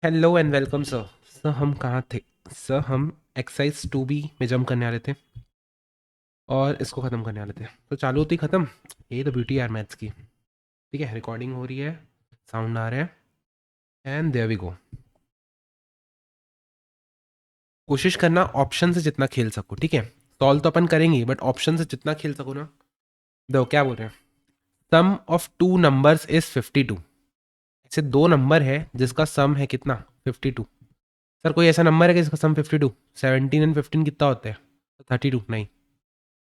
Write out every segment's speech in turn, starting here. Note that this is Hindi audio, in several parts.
Hello and welcome sir. Sir हम कहाँ थे? सर हम एक्सरसाइज 2B में जंप करने वाले थे और इसको ख़त्म करने वाले थे, तो चालू होती ख़त्म। ये तो ब्यूटी यार मैथ्स की। ठीक है, रिकॉर्डिंग हो रही है, साउंड आ रहा है, एंड देयर वी गो। कोशिश करना ऑप्शन से जितना खेल सको, ठीक है। सॉल्व तो अपन करेंगे बट ऑप्शन से जितना खेल सको ना। देखो क्या बोल रहे हैं। Sum of two numbers is 52। ऐसे दो नंबर है जिसका सम है कितना? 52। सर कोई ऐसा नंबर है कि जिसका सम 52? 17 एंड 15 कितना होता है? 32 नहीं।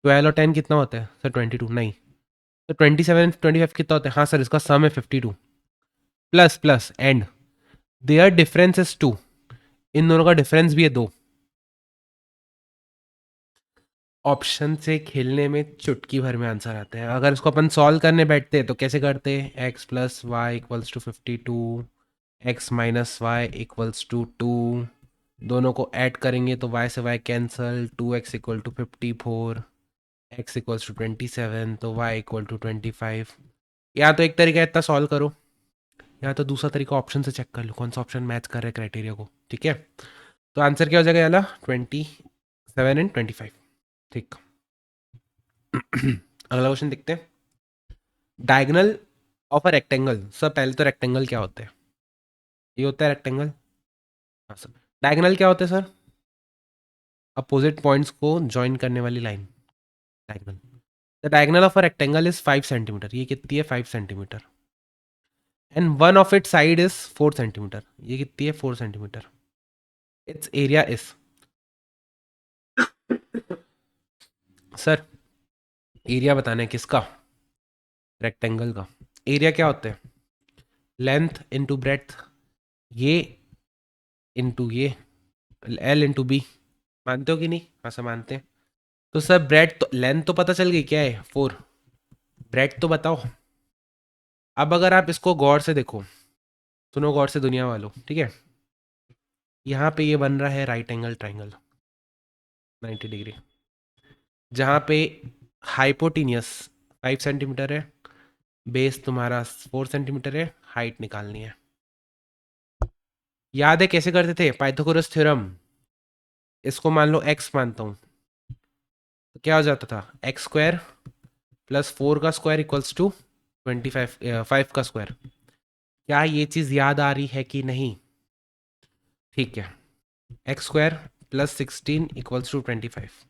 12 और 10 कितना होता है सर? 22 नहीं। तो 27 25 कितना होता है? हाँ सर, इसका सम है 52 plus plus and their difference is 2। इन दोनों का डिफरेंस भी है 2। ऑप्शन से खेलने में चुटकी भर में आंसर आते हैं। अगर इसको अपन सॉल्व करने बैठते हैं तो कैसे करते हैं? X plus y equals to 52, x minus y equals to 2। दोनों को ऐड करेंगे तो y से y cancel, 2x equal to 54, x equals to 27, तो y इक्वल टू 25। या तो एक तरीका इतना सॉल्व करो, या तो दूसरा तरीका ऑप्शन से चेक कर लो कौन सा ऑप्शन मैच कर रहा है क्राइटेरिया को। ठीक है, तो आंसर क्या हो जाएगा? याला 27 एंड 25। ठीक। अगला क्वेश्चन देखते हैं। Diagonal of a rectangle. Sir पहले तो रेक्टेंगल क्या होता है? ये होता है रेक्टेंगल। हाँ सर। डायगोनल क्या होता है सर? अपोजिट पॉइंट्स को ज्वाइन करने वाली line, diagonal. The diagonal of a rectangle is 5 centimetre. ये कितनी है? 5 centimetre. And one of it side is 4 centimetre. ये कितनी है? 4 centimetre. It's area is. Sir area बताना है किसका? रेक्टेंगल का। एरिया क्या होता है? लेंथ इंटू ब्रेथ, ये इंटू ये, एल इंटू बी। मानते हो कि नहीं? हाँ सर मानते हैं। तो सर ब्रेथ तो, लेंथ तो पता चल गई क्या है? 4। ब्रेथ तो बताओ। अब अगर आप इसको गौर से देखो, सुनो गौर से दुनिया वालों, ठीक है। यहाँ पे ये बन रहा है राइट एंगल ट्राइंगल 90 डिग्री, जहाँ पे हाइपोटीनियस 5 सेंटीमीटर है, बेस तुम्हारा 4 सेंटीमीटर है, हाइट निकालनी है। याद है कैसे करते थे? Pythagoras theorem. इसको मान लो एक्स मानता हूँ, तो क्या हो जाता था? एक्स स्क्वायर प्लस 4 का स्क्वायर इक्वल्स टू 25, 5 का स्क्वायर। क्या ये चीज़ याद आ रही है कि नहीं? ठीक है। X square plus 16 equals to 25,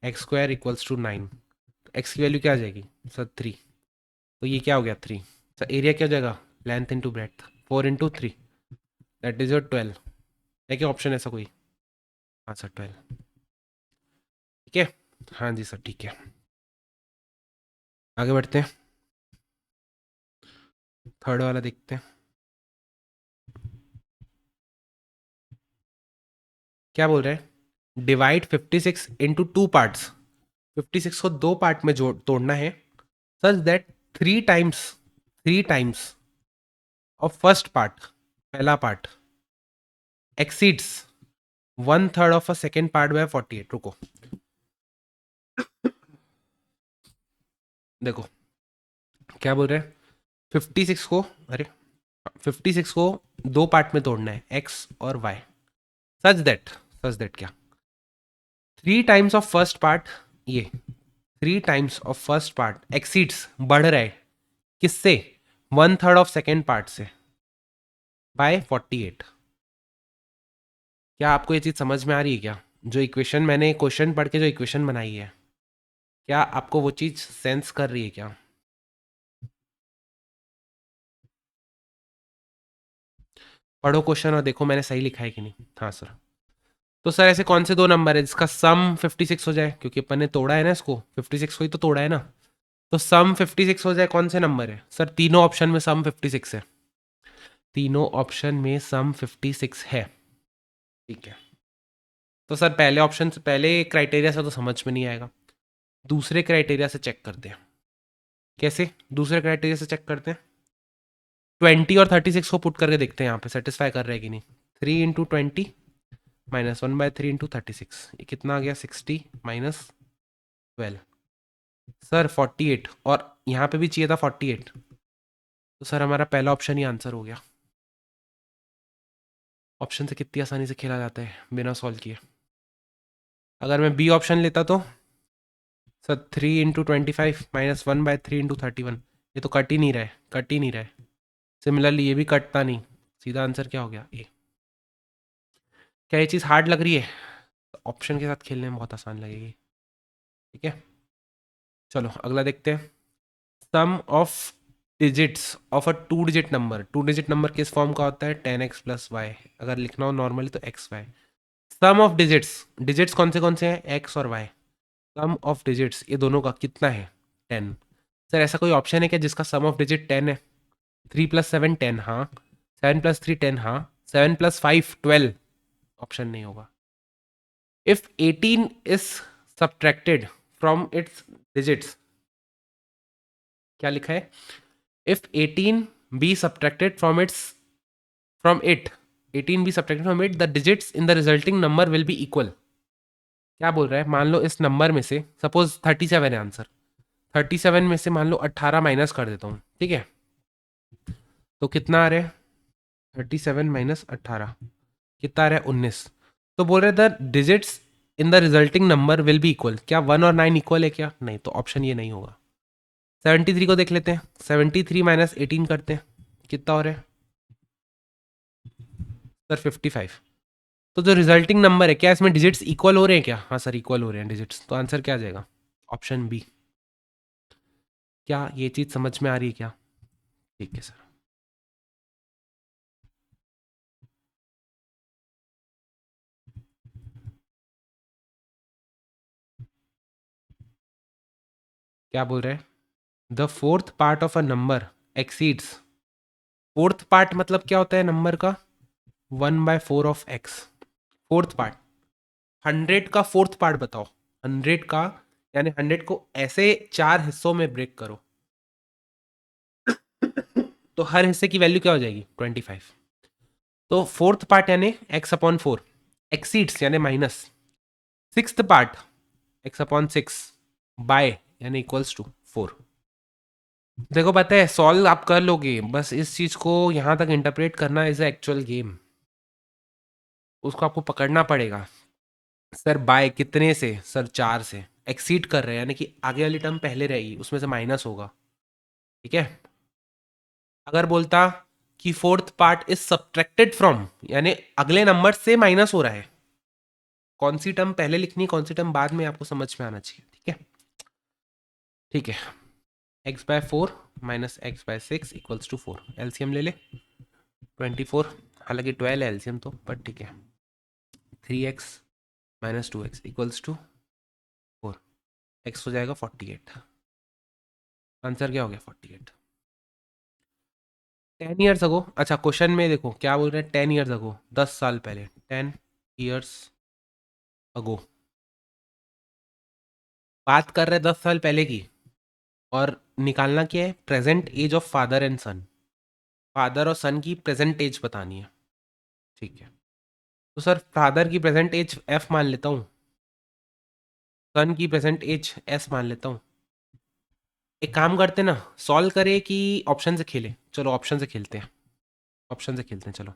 x square equals to 9। X की वैल्यू क्या आ जाएगी सर? 3। तो ये क्या हो गया? 3। सर एरिया क्या हो जाएगा? Length into breadth, 4 into 3, that is your 12। है क्या ऑप्शन ऐसा कोई? हाँ सर 12। ठीक है, हाँ जी सर ठीक है। आगे बढ़ते हैं, थर्ड वाला देखते हैं। क्या बोल रहे हैं? Divide 56 into 2 parts. 56 को 2 पार्ट में जोड़ तोड़ना है, such that 3 times, 3 times of first part, पहला part, exceeds 1/3 of a second part by 48। रुको, देखो क्या बोल रहे हैं। 56 को, अरे 56 को 2 पार्ट में तोड़ना है, एक्स और y, such that, such that क्या? 3 टाइम्स ऑफ फर्स्ट पार्ट, ये 3 times of first part exceeds, बढ़ रहा है किससे? 1/3 ऑफ सेकेंड पार्ट से, बाय 48। क्या आपको ये चीज समझ में आ रही है क्या? जो इक्वेशन मैंने क्वेश्चन पढ़ के जो इक्वेशन बनाई है, क्या आपको वो चीज सेंस कर रही है क्या? पढ़ो क्वेश्चन और देखो मैंने सही लिखा है कि नहीं। हाँ सर। तो सर ऐसे कौन से दो नंबर है जिसका सम 56 हो जाए? क्योंकि अपन ने तोड़ा है ना इसको, 56 को ही तो तोड़ा है ना। तो सम 56 हो जाए, कौन से नंबर है सर? तीनों ऑप्शन में सम 56 है। तीनों ऑप्शन में सम 56 है। ठीक है। तो सर पहले ऑप्शन से, पहले क्राइटेरिया से तो समझ में नहीं आएगा, दूसरे क्राइटेरिया से चेक करते हैं। कैसे दूसरे क्राइटेरिया से चेक करते हैं? 20 और 36 को पुट करके देखते हैं यहाँ पे सेटिस्फाई कर रहे हैं कि नहीं। 3 इंटू 20 माइनस 1/3 इंटू 36, ये कितना आ गया? 60 माइनस 12। सर 48, और यहाँ पे भी चाहिए था 48। तो सर हमारा पहला ऑप्शन ही आंसर हो गया। ऑप्शन से कितनी आसानी से खेला जाता है बिना सॉल्व किए। अगर मैं बी ऑप्शन लेता तो सर 3 × 25 -1/3 × 31, ये तो कट ही नहीं रहा है, कट ही नहीं रहा है। सिमिलरली ये भी कटता नहीं, सीधा आंसर क्या हो गया ए। क्या ये चीज़ हार्ड लग रही है? तो ऑप्शन के साथ खेलने में बहुत आसान लगेगी। ठीक है, चलो अगला देखते हैं। Sum of digits of a 2 digit number. 2 digit number किस फॉर्म का होता है? 10x + y। अगर लिखना हो नॉर्मली तो xy। Sum of digits, digits कौन से हैं? x और y। सम ऑफ डिजिट्स ये दोनों का कितना है? 10। सर ऐसा कोई ऑप्शन है क्या जिसका सम ऑफ डिजिट 10 है? 3 + 7 10, हाँ। 7 + 3 10, हाँ। 7 + 5 12, ऑप्शन नहीं होगा। If 18 is subtracted from its digits, क्या लिखा है? If 18 be subtracted from it 18 be subtracted from it, the digits in the resulting number will be equal. क्या बोल रहा है? मान लो इस नंबर में से सपोज 37 है आंसर, 37 में से मान लो 18 माइनस कर देता हूँ, ठीक है? तो कितना आ रहा है? 37 - 18 कितना आ रहा है? 19। तो बोल रहे the digits in the resulting number will be equal. क्या 1 और 9 इक्वल है क्या? नहीं, तो ऑप्शन ये नहीं होगा। 73 को देख लेते हैं। 73 - 18 करते हैं, कितना हो रहा है सर? 55। तो जो रिजल्टिंग नंबर है, क्या इसमें डिजिट्स इक्वल हो रहे हैं क्या? हाँ सर, इक्वल हो रहे हैं डिजिट्स, तो आंसर क्या आ जाएगा? Option B. क्या ये चीज़ समझ में आ रही है क्या? ठीक है सर। क्या बोल रहे हैं? The fourth part of a number exceeds. Fourth part मतलब क्या होता है नंबर का? 1/4 ऑफ एक्स। फोर्थ पार्ट, 100 का फोर्थ पार्ट बताओ। 100 का, यानी 100 को ऐसे 4 हिस्सों में ब्रेक करो तो हर हिस्से की वैल्यू क्या हो जाएगी? 25। तो फोर्थ पार्ट यानी x/4, एक्सीड्स यानी minus. Sixth part x/6 by यानी इक्वल्स टू 4। देखो पता है, सॉल्व आप कर लोगे, बस इस चीज को यहां तक इंटरप्रेट करना इज एक्चुअल गेम, उसको आपको पकड़ना पड़ेगा। सर बाय कितने से? सर 4 से। एक्सीड कर रहे हैं यानी कि आगे वाली टर्म पहले रहेगी, उसमें से माइनस होगा। ठीक है, अगर बोलता कि fourth part is subtracted from, यानी अगले नंबर से माइनस हो रहा है, कौन सी टर्म पहले लिखनी है, कौन सी टर्म बाद में, आपको समझ में आना चाहिए। ठीक है, ठीक है। x/4 - x/6 equals to 4। LCM ले ले। 24, हालांकि 12 है एलसीएम तो, बट ठीक है। 3x - 2x equals to 4। x हो जाएगा 48। आंसर क्या हो गया? 48। 10 ईयर्स अगो, अच्छा क्वेश्चन में देखो क्या बोल रहे हैं। 10 ईयर्स अगो, 10 साल पहले। 10 ईयर्स अगो, बात कर रहे हैं 10 साल पहले की, और निकालना क्या है? Present age of father and son. Father और सन की प्रेजेंट एज बतानी है। ठीक है, तो सर फादर की प्रेजेंट एज एफ मान लेता हूँ, सन की प्रेजेंट एज एस मान लेता हूँ। एक काम करते ना, सॉल्व करें कि ऑप्शन से खेलें? चलो ऑप्शन से खेलते हैं, ऑप्शन से खेलते हैं चलो।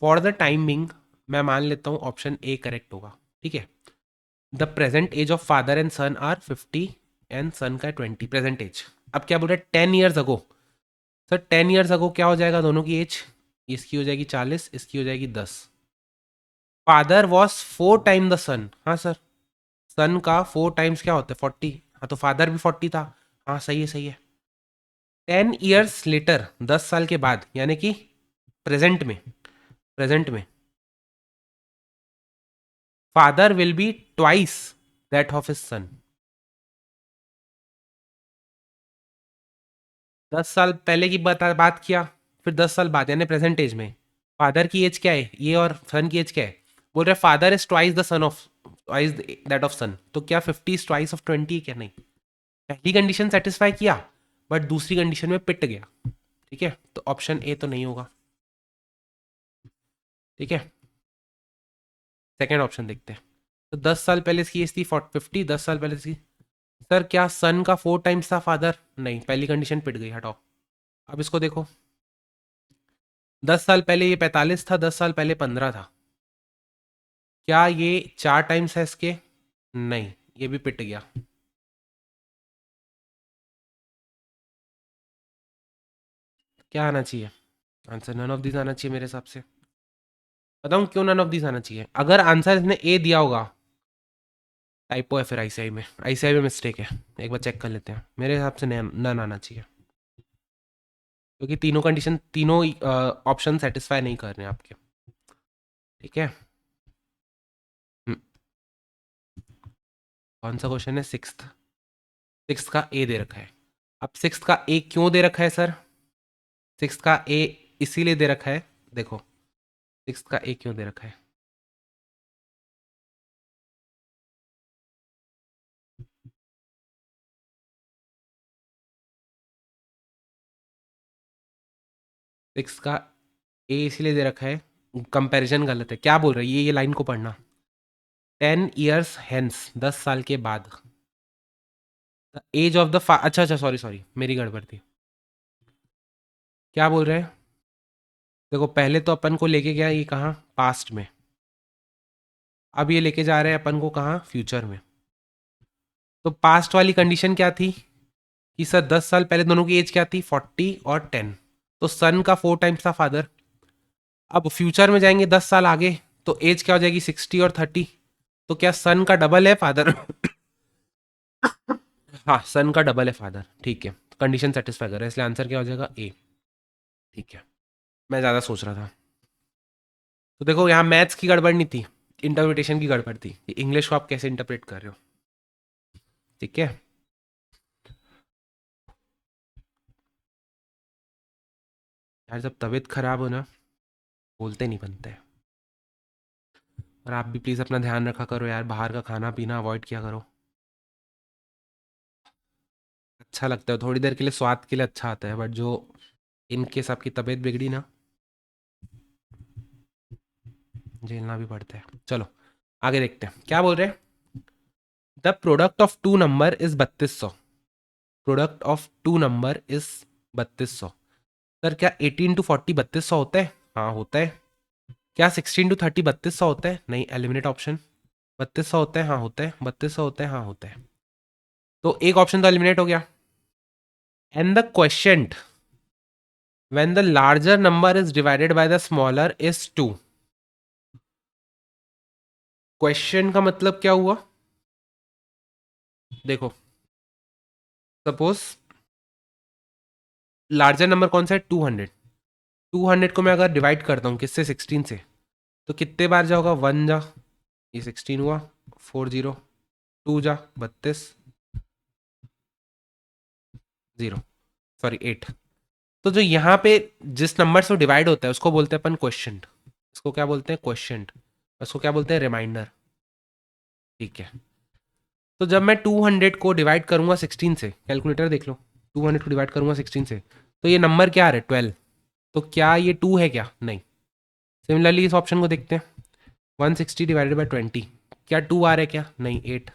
फॉर द टाइम बिंग मैं मान लेता हूँ ऑप्शन ए करेक्ट होगा। ठीक है, the present age of father and son are 50 and son का 20 प्रेजेंट एज। अब क्या बोल रहे हैं? 10 years ago. Sir 10 years ago क्या हो जाएगा दोनों की एज? इसकी हो जाएगी 40, इसकी हो जाएगी 10। फादर वॉज 4 टाइम द सन, हाँ सर। सन का 4 टाइम्स क्या होता है? 40। हाँ तो फादर भी 40 था। हाँ सही है, सही है। 10 ईयर्स लेटर, 10 साल के बाद, यानी कि प्रेजेंट में, प्रेजेंट में father will be twice that of his son. 10 साल पहले की बात किया, फिर 10 साल बाद यानी प्रेजेंट एज में फादर की एज क्या है ये, और सन की एज क्या है? बोल रहे father is twice the son of, twice that of son. तो क्या 50 इज ट्वाइस ऑफ 20? क्या नहीं? पहली कंडीशन सेटिस्फाई किया, बट दूसरी कंडीशन में पिट गया। ठीक है, तो ऑप्शन ए तो नहीं होगा। ठीक है, सेकेंड ऑप्शन देखते हैं। तो 10 साल पहले इसकी एज थी 50, 10 साल पहले इसकी। सर क्या सन का 4 टाइम्स था फादर? नहीं, पहली कंडीशन पिट गई, हटाओ। अब इसको देखो, 10 साल पहले ये 45 था, 10 साल पहले 15 था। क्या ये 4 टाइम्स है इसके? नहीं, ये भी पिट गया। क्या आना चाहिए आंसर? नन ऑफ दिस आना चाहिए मेरे हिसाब से। बताऊं क्यों नन ऑफ दिस आना चाहिए? अगर आंसर इसने ए दिया होगा, टाइपो है फिर आईसीआई में, आईसीआई में मिस्टेक है। एक बार चेक कर लेते हैं। मेरे हिसाब से नन आना चाहिए, क्योंकि तीनों कंडीशन, तीनों ऑप्शन सेटिस्फाई नहीं कर रहे हैं आपके। ठीक है। हम्म, कौन सा क्वेश्चन है? सिक्स्थ। सिक्स्थ का ए दे रखा है। अब सिक्स्थ का ए क्यों दे रखा है सर? सिक्स्थ का ए इसीलिए दे रखा है, देखो सिक्स्थ का ए क्यों दे रखा है। सिक्स का ए इसलिए दे रखा है, कंपैरिजन गलत है। क्या बोल रहा है ये लाइन को पढ़ना। 10 years हेंस, 10 साल के बाद, द एज ऑफ द अच्छा अच्छा, सॉरी सॉरी, मेरी गड़बड़ थी। क्या बोल रहे हैं? देखो पहले तो अपन को लेके गया ये कहाँ, पास्ट में। अब ये लेके जा रहे हैं अपन को कहाँ, फ्यूचर में। तो पास्ट वाली कंडीशन क्या थी कि सर 10 साल पहले दोनों की एज क्या थी, 40 और 10। तो सन का 4 टाइम्स था फादर। अब फ्यूचर में जाएंगे 10 साल आगे, तो एज क्या हो जाएगी, 60 और 30। तो क्या सन का डबल है फादर? हाँ, सन का डबल है फादर। ठीक है, कंडीशन सेटिस्फाई कर रहा है, इसलिए आंसर क्या हो जाएगा, ए। ठीक है, मैं ज़्यादा सोच रहा था। तो देखो यहाँ मैथ्स की गड़बड़ नहीं थी, इंटरप्रिटेशन की गड़बड़ थी। इंग्लिश को आप कैसे इंटरप्रेट कर रहे हो। ठीक है। यार जब तबीयत खराब हो ना, बोलते नहीं बनते। और आप भी प्लीज़ अपना ध्यान रखा करो यार, बाहर का खाना पीना अवॉइड किया करो। अच्छा लगता है थोड़ी देर के लिए, स्वाद के लिए अच्छा आता है, बट जो इन केस आपकी तबीयत बिगड़ी ना, झेलना भी पड़ता है। चलो आगे देखते हैं क्या बोल रहे हैं। The product of two number is 3200। Product of two number is 3200। Sir क्या 18 to 40 3200 होता है? हाँ होता है। क्या 16 to 30 3200 होता है? नहीं, एलिमिनेट ऑप्शन। 3200 होता है? हाँ होता है। 3200 होता है? हाँ होता है। तो एक ऑप्शन तो एलिमिनेट हो गया। And the question, when the larger number is divided by the smaller is 2। Question का मतलब क्या हुआ? देखो सपोज लार्जर नंबर कौन सा है, 200। 200 को मैं अगर डिवाइड करता हूँ किससे, 16 से, तो कितने बार जाओगा, 1 जा, ये 16 हुआ, 40, 2 जा 32, 0, सॉरी 8। तो जो यहाँ पे जिस नंबर से डिवाइड होता है उसको बोलते हैं अपन क्वेश्चन। इसको क्या बोलते हैं, क्वेश्चन। उसको क्या बोलते हैं, रिमाइंडर। ठीक है। तो जब मैं 200 को डिवाइड करूंगा 16 से, कैलकुलेटर देख लो, 200 को डिवाइड करूंगा 16 से, तो ये नंबर क्या आ रहा है, 12। तो क्या ये 2 है क्या? नहीं। सिमिलरली इस ऑप्शन को देखते हैं, 160 डिवाइडेड बाई 20, क्या 2 आ रहा है क्या? नहीं, 8।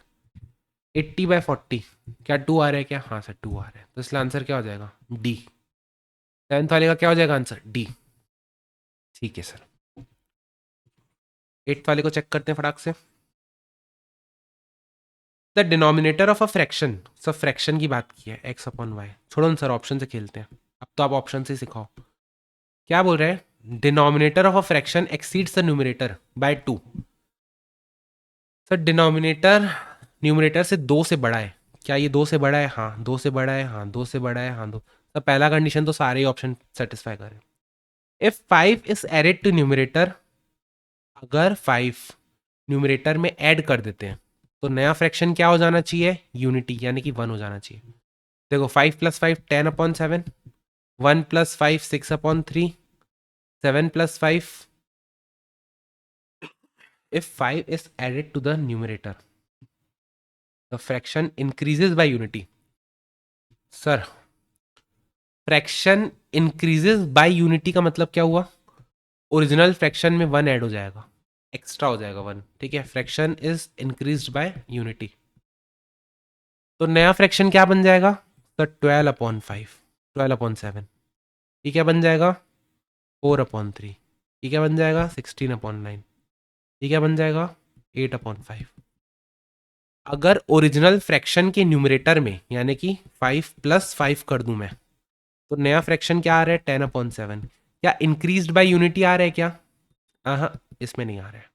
80/40, क्या 2 आ रहा है क्या? हाँ सर 2 आ रहा है। तो इसलिए आंसर क्या हो जाएगा, डी। 10th वाले का क्या हो जाएगा आंसर, डी। ठीक है सर। 8th वाले को चेक करते हैं फटाक से। The denominator of a fraction, सब फ्रैक्शन की बात की है, x/y। छोड़ो सर, ऑप्शन से खेलते हैं। अब तो आप ऑप्शन से सिखाओ। क्या बोल रहे हैं, denominator of a fraction exceeds the numerator bye 2। Sir denominator numerator से 2 से बड़ा है। क्या ये 2 से बड़ा है? हाँ 2 से बड़ा है, हाँ 2 से बड़ा है, हाँ 2। तो पहला कंडीशन तो सारे ही ऑप्शन सेटिस्फाई करें। If 5 is added to numerator, अगर 5 न्यूमरेटर में ऐड कर देते हैं, तो नया फ्रैक्शन क्या हो जाना चाहिए, यूनिटी, यानी कि 1 हो जाना चाहिए। देखो 5 + 5 10/7, 1 + 5 6/3, 7 + 5। If 5 is added to the numerator, the fraction increases by unity। Sir fraction increases by unity का मतलब क्या हुआ, ओरिजिनल फ्रैक्शन में 1 ऐड हो जाएगा, एक्स्ट्रा हो जाएगा 1। ठीक है, fraction is increased by unity. तो नया फ्रैक्शन क्या बन जाएगा, तो 12/5, 12/7। ठीक है, बन जाएगा 4/3, ये क्या बन जाएगा 16/9, ये क्या बन जाएगा 8/5। अगर ओरिजिनल फ्रैक्शन के न्यूमरेटर में यानी कि 5 + 5 कर दूं मैं, तो नया फ्रैक्शन क्या आ रहा है 10/7। क्या इंक्रीज्ड बाय यूनिटी आ रहा है क्या? हाँ, इसमें नहीं आ रहा है।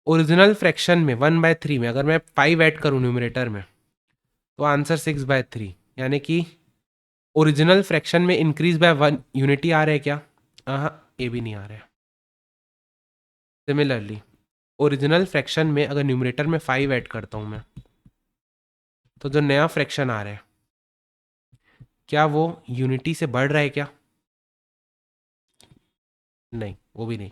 ओरिजिनल फ्रैक्शन में 1/3 में अगर मैं 5 ऐड करूं न्यूमरेटर में, तो आंसर 6/3, यानी कि ओरिजिनल फ्रैक्शन में इंक्रीज बाय 1 यूनिटी आ रहा है क्या? हाँ, ये भी नहीं आ रहा है। सिमिलरली ओरिजिनल फ्रैक्शन में अगर न्यूमरेटर में 5 ऐड करता हूं मैं, तो जो नया फ्रैक्शन आ रहा है क्या वो यूनिटी से बढ़ रहा है क्या? नहीं, वो भी नहीं।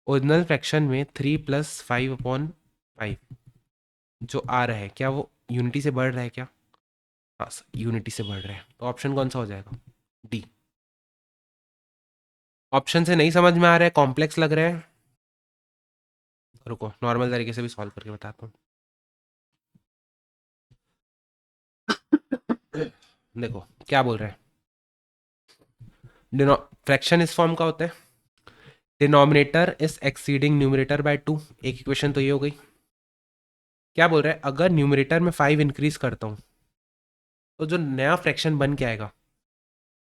ओरिजिनल फ्रैक्शन में 3 + 5/5 जो आ रहा है क्या वो यूनिटी से बढ़ रहा है क्या? हाँ, यूनिटी से बढ़ रहा है। तो ऑप्शन कौन सा हो जाएगा? डी। ऑप्शन से नहीं समझ में आ रहा है, कॉम्प्लेक्स लग रहा है, रुको नॉर्मल तरीके से भी सॉल्व करके बताता हूँ। देखो क्या बोल रहा है, फ्रैक्शन इस फॉर्म का होता है, denominator is exceeding numerator bye 2। एक इक्वेशन तो ये हो गई। क्या बोल रहा है, अगर न्यूमरेटर में 5 इंक्रीज करता हूँ, तो जो नया फ्रैक्शन बन के आएगा,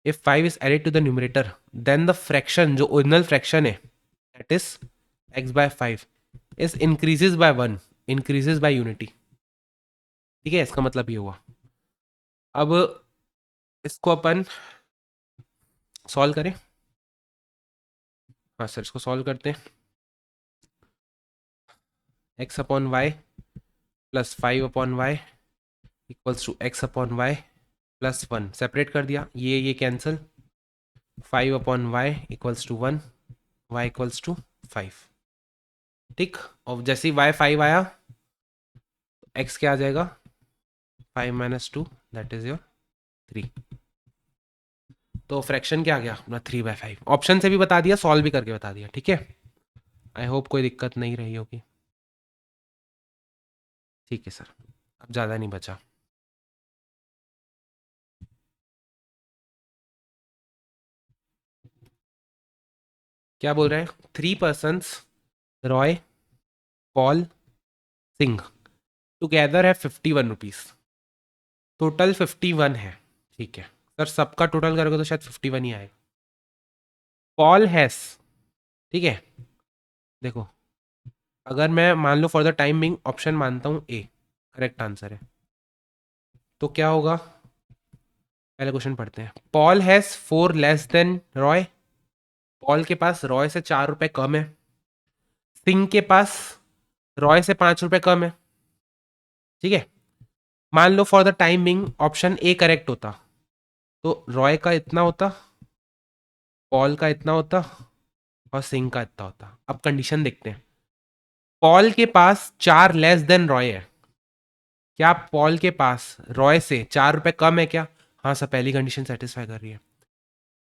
if 5 is added to the numerator, then the fraction जो ओरिजिनल फ्रैक्शन है that is x/5 is increases by 1, increases by unity. ठीक है, इसका मतलब ये हुआ। अब इसको अपन सॉल्व करें। हाँ सर, इसको सॉल्व करते हैं। x/y + 5/y equals to x/y + 1। Separate कर दिया, ये cancel. 5/y equals to 1, y equals to 5। ठीक, और जैसे ही y 5 आया, x क्या आ जाएगा 5 - 2 दैट इज योर 3। तो फ्रैक्शन क्या आ गया अपना 3/5। ऑप्शन से भी बता दिया, सॉल्व भी करके बता दिया। ठीक है, आई होप कोई दिक्कत नहीं रही होगी। ठीक है सर, अब ज़्यादा नहीं बचा। क्या बोल रहे हैं, 3 persons Roy, Paul, Singh together है 51 रुपीज़। टोटल 51 है। ठीक है सर, सबका टोटल करोगे तो शायद 51 ही आएगा। पॉल हैस, ठीक है, देखो अगर मैं मान लो for the time being option मानता हूँ ए करेक्ट आंसर है, तो क्या होगा, पहले क्वेश्चन पढ़ते हैं। Paul has 4 less than Roy. Paul के पास रॉय से 4 रुपए कम है। सिंह के पास रॉय से 5 रुपए कम है। ठीक है, मान लो for the time being option A correct होता, तो रॉय का इतना होता, पॉल का इतना होता, और सिंह का इतना होता। अब कंडीशन देखते हैं। पॉल के पास 4 लेस देन रॉय है। क्या पॉल के पास रॉय से 4 रुपए कम है क्या? हाँ सर, पहली कंडीशन सेटिस्फाई कर रही है।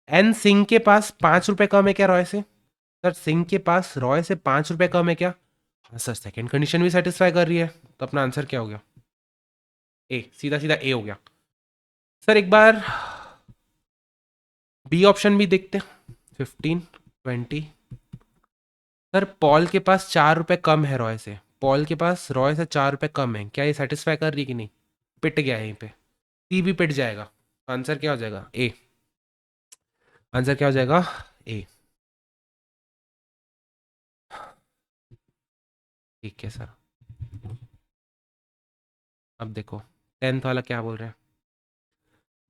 एन सिंह के पास 5 रुपए कम है क्या रॉय से? सर सिंह के पास रॉय से 5 रुपए कम है क्या? हाँ सर, सेकंड कंडीशन भी सेटिस्फाई कर रही है। तो अपना आंसर क्या हो गया? ए, सीधा सीधा ए हो गया। सर एक बार बी ऑप्शन भी देखते हैं, 15, 20। सर पॉल के पास 4 रुपए कम है रॉय से, पॉल के पास रॉय से 4 रुपए कम है, क्या ये सेटिस्फाई कर रही है कि नहीं? पिट गया है यहीं पे, सी भी पिट जाएगा। आंसर क्या हो जाएगा? ए। आंसर क्या हो जाएगा? ए। ठीक है सर, अब देखो 10th वाला क्या बोल रहा है।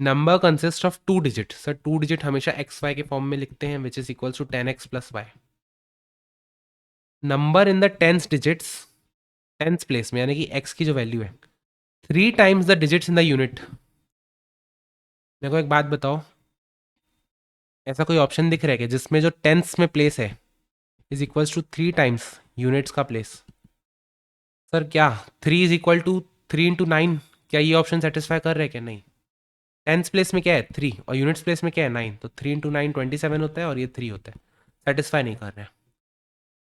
Number consist of 2 digit. Sir 2 digit हमेशा एक्स वाई के फॉर्म में लिखते हैं, which is equals to 10x + y। Number in the tens digits, tens place में यानी कि x की जो वैल्यू है 3 times the digits in the unit. मेरे को एक बात बताओ, ऐसा कोई ऑप्शन दिख रहा है कि जिसमें जो टेंस में प्लेस है is equals to 3 times units का प्लेस? सर क्या 3 इज इक्वल टू 3 × 9, क्या ये ऑप्शन सेटिस्फाई कर रहे हैं क्या? नहीं। टेंस प्लेस में क्या है 3 और यूनिट्स प्लेस में क्या है 9, तो 3 × 9 27 होता है और ये 3 होता है। सेटिस्फाई नहीं कर रहे हैं।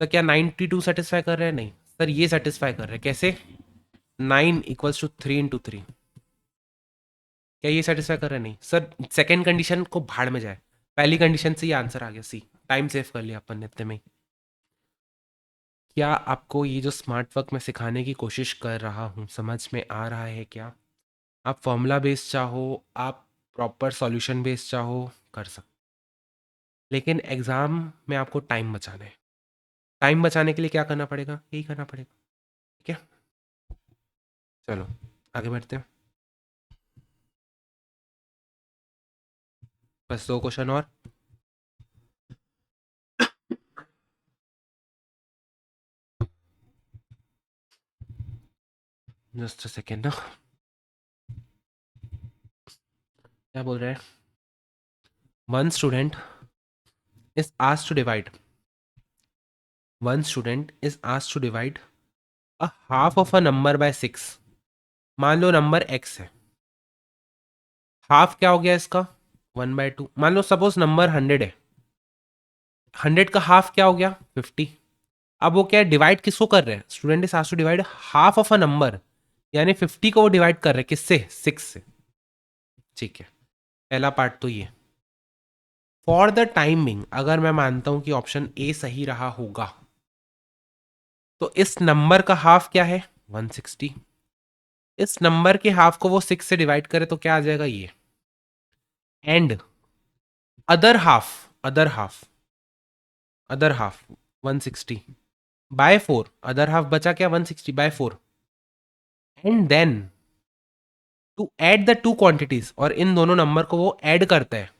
तो क्या 92 सेटिस्फाई कर रहे हैं? नहीं सर, ये सेटिस्फाई कर रहे हैं। कैसे? 9 इक्वल्स टू 3 × 3। क्या ये सेटिस्फाई कर रहे हैं? नहीं सर, सेकेंड कंडीशन को भाड़ में जाए। पहली कंडीशन से ये आंसर आ गया सी। टाइम सेव कर लिया अपन ने इतने में ही। क्या आपको ये जो स्मार्ट वर्क मैं सिखाने की कोशिश कर रहा हूँ समझ में आ रहा है क्या? आप फॉर्मूला बेस्ड चाहो, आप प्रॉपर सॉल्यूशन बेस्ड चाहो, कर सकते, लेकिन एग्ज़ाम में आपको टाइम बचाना है। टाइम बचाने के लिए क्या करना पड़ेगा? यही करना पड़ेगा। ठीक है, चलो आगे बढ़ते हैं। बस 2 क्वेश्चन और। जस्ट अ सेकेंड ना, क्या बोल रहे हैं? One student is asked to divide, one student is asked to divide a half of a number by 6। मान लो नंबर x है, हाफ क्या हो गया इसका? 1/2। मान लो सपोज नंबर 100 है, 100 का हाफ क्या हो गया? 50। अब वो क्या है, डिवाइड किसको कर रहे हैं? Student is asked to divide half of a number, यानी 50 को वो डिवाइड कर रहे हैं किससे? 6 से। ठीक है, पहला पार्ट तो ये। फॉर द टाइमिंग अगर मैं मानता हूं कि ऑप्शन ए सही रहा होगा, तो इस नंबर का हाफ क्या है? 160। इस नंबर के हाफ को वो 6 से डिवाइड करे तो क्या आ जाएगा? ये। And other half, other half, other half 160 by 4, other half बचा क्या? 160 by 4। And then to add the two quantities, और इन दोनों नंबर को वो ऐड करता है,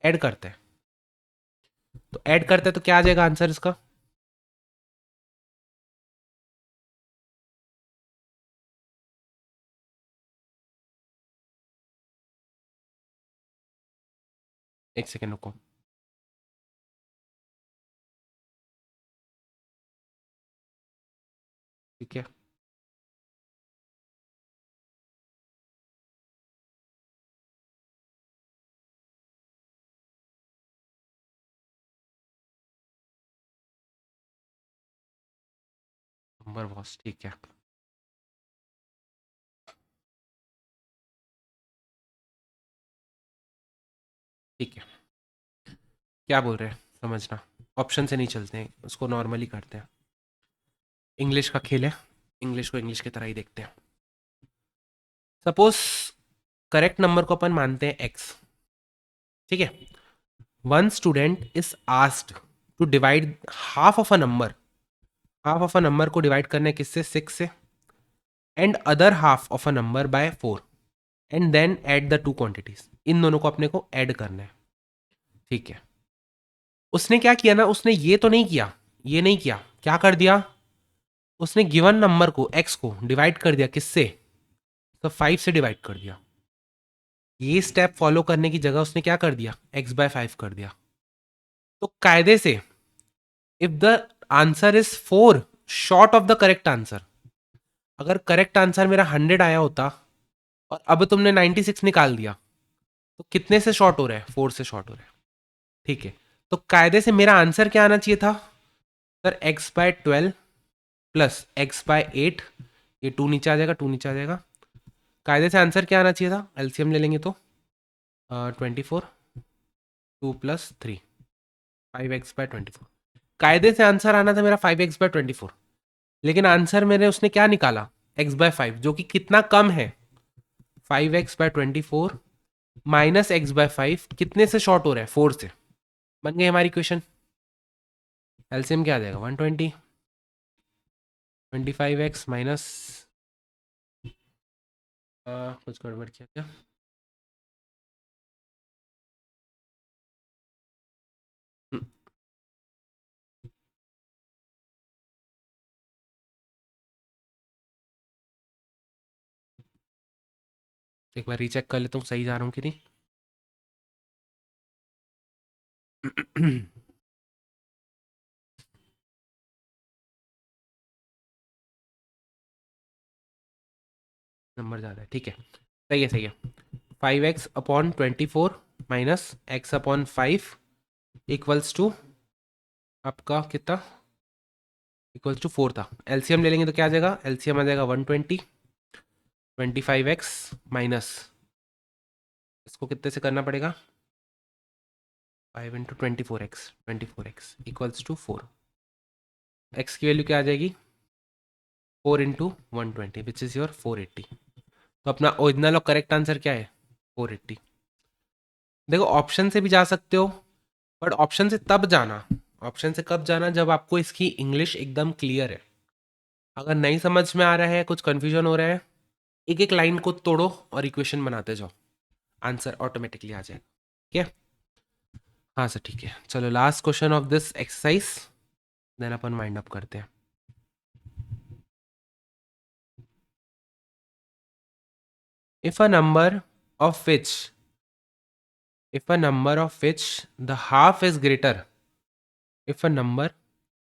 ऐड करता है। तो ऐड करता है तो क्या आ जाएगा आंसर इसका? एक सेकेंड रुको। ठीक है, नंबर बॉस, ठीक है। ठीक है, क्या बोल रहे हैं समझना। ऑप्शन से नहीं चलते हैं, उसको नॉर्मली करते हैं। इंग्लिश का खेल है, इंग्लिश को इंग्लिश की तरह ही देखते हैं। सपोज करेक्ट नंबर को अपन मानते हैं एक्स। ठीक है, one student is asked to divide half of a number, half of a number को डिवाइड करना है किससे? 6 से। And other half of a number by 4। And then add the two quantities, इन दोनों को अपने को ऐड करना है। ठीक है, उसने क्या किया ना, उसने ये तो नहीं किया, ये नहीं किया, क्या कर दिया? उसने गिवन नंबर को एक्स को डिवाइड कर दिया किससे? तो 5 से डिवाइड कर दिया। ये स्टेप फॉलो करने की जगह उसने क्या कर दिया? एक्स बाय 5 कर दिया। तो कायदे से if the answer is 4 short of the correct answer, अगर करेक्ट आंसर मेरा 100 आया होता और अब तुमने 96 निकाल दिया, तो कितने से शॉर्ट हो रहा है? 4 से शॉर्ट हो रहा है। ठीक है, तो कायदे से मेरा आंसर क्या आना चाहिए था? सर एक्स बाय 12 प्लस एक्स बाय 8, ये 2 नीचे आ जाएगा, 2 नीचे आ जाएगा। कायदे से आंसर क्या आना चाहिए था? एलसीएम ले लेंगे तो 24, 2 + 3, 5x/24। कायदे से आंसर आना था मेरा 5x/24, लेकिन आंसर मैंने उसने क्या निकाला? x/5, जो कि कितना कम है? 5x/24 माइनस x/5 कितने से शॉर्ट हो रहा है? 4 से। बन गई हमारी क्वेश्चन। एलसीएम क्या आ जाएगा? 120, 25x माइनस, कुछ गड़बड़ किया क्या? हम्म, एक बार रीचेक कर लेता हूँ सही जा रहा हूँ कि नहीं। नंबर ज़्यादा है, ठीक है, सही है, सही है। 5x/24 minus x/5 equals to आपका कितना? इक्वल्स टू 4 था। एलसीएम ले लेंगे तो क्या आ जाएगा? एलसीएम आ जाएगा 120, 25x माइनस, इसको कितने से करना पड़ेगा? 5 into 24x equals to 4। x की वैल्यू क्या आ जाएगी? 4 इंटू 120 विच इज़ योर 480। तो अपना ओरिजिनल और करेक्ट आंसर क्या है? 480। देखो ऑप्शन से भी जा सकते हो, बट ऑप्शन से तब जाना, ऑप्शन से कब जाना जब आपको इसकी इंग्लिश एकदम क्लियर है। अगर नहीं समझ में आ रहा है, कुछ कंफ्यूजन हो रहा है, एक एक लाइन को तोड़ो और इक्वेशन बनाते जाओ, आंसर ऑटोमेटिकली आ जाएगा। ठीक है? हाँ सर ठीक है, चलो last question of this exercise, then अपन वाइंड अप करते हैं। If a number of which if a number of which the half is greater if a number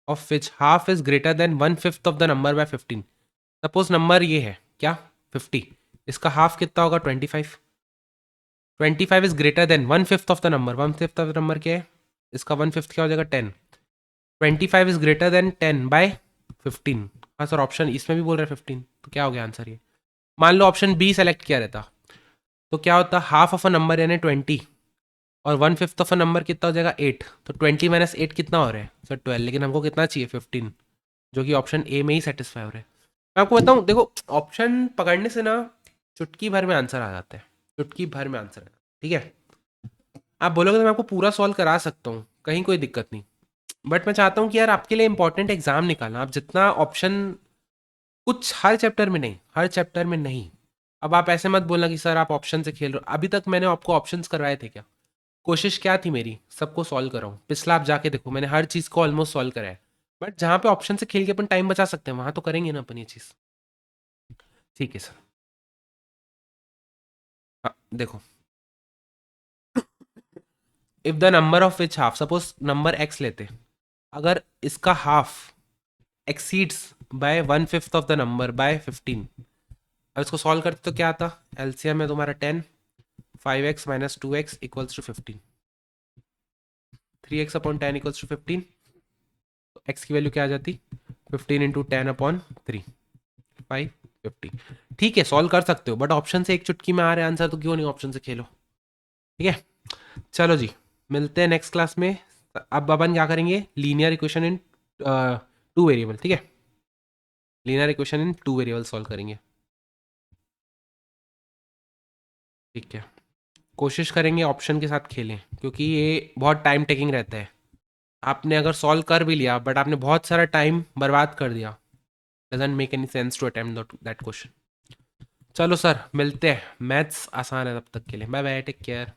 of which half is greater than 1/5 of the number by 15। Suppose number ये है क्या? 50, इसका हाफ कितना होगा? 25। 25 is greater than 1/5 of the number, 1/5 of the number क्या है? इसका 1/5 क्या हो जाएगा? 10। 25 इज ग्रेटर देन 10 बाय 15। हाँ सर ऑप्शन इसमें भी बोल रहे हैं 15, तो क्या हो गया आंसर ये? मान लो ऑप्शन बी सेलेक्ट किया रहता तो क्या होता? हाफ ऑफ अ नंबर यानी 20 और 1/5 ऑफ अ नंबर कितना हो जाएगा? 8। तो 20 माइनस 8 कितना हो रहा है सर? 12। लेकिन हमको कितना चाहिए? 15, जो कि ऑप्शन ए में ही सेटिस्फाई हो रहा है। मैं आपको बताऊं, देखो ऑप्शन पकड़ने से ना चुटकी भर में आंसर आ जाते हैं, चुटकी भर में आंसर है। ठीक है, आप बोलोगे तो मैं आपको पूरा सॉल्व करा सकता हूँ, कहीं कोई दिक्कत नहीं, बट मैं चाहता हूँ कि यार आपके लिए इंपॉर्टेंट एग्जाम निकालना, आप जितना ऑप्शन, कुछ हर चैप्टर में नहीं, हर चैप्टर में नहीं। अब आप ऐसे मत बोलना कि सर आप ऑप्शन से खेल रहे हो, अभी तक मैंने आपको ऑप्शंस करवाए थे क्या? कोशिश क्या थी मेरी? सबको सॉल्व कराऊं। पिछला आप जाके देखो, मैंने हर चीज़ को ऑलमोस्ट सॉल्व करा है, बट जहाँ पे ऑप्शन से खेल के अपन टाइम बचा सकते हैं वहां तो करेंगे ना अपन ये चीज़। ठीक है सर। हाँ देखो, if the number of which half, suppose number x लेते, अगर इसका half exceeds by 1/5 of the number by 15, अब इसको सॉल्व करते तो क्या आता? एलसीएम है तुम्हारा 10, 5x minus 2x equals to 15, 3x upon 10 equals to 15। तो x की वैल्यू क्या आ जाती? 15 इंटू 10 अपॉन 3, 550। ठीक है सॉल्व कर सकते हो, बट ऑप्शन से एक चुटकी में आ रहे आंसर, तो क्यों नहीं ऑप्शन से खेलो। ठीक है, चलो जी, मिलते हैं नेक्स्ट क्लास में। अब अपन क्या करेंगे? Linear equation in 2 variable. ठीक है, linear equation in 2 variable solve करेंगे। ठीक है, कोशिश करेंगे ऑप्शन के साथ खेलें, क्योंकि ये बहुत टाइम टेकिंग रहता है। आपने अगर सॉल्व कर भी लिया बट आपने बहुत सारा टाइम बर्बाद कर दिया, doesn't make any sense to attempt that question. चलो सर मिलते हैं, मैथ्स आसान है तब तक के लिए, बाय बाय, टेक केयर।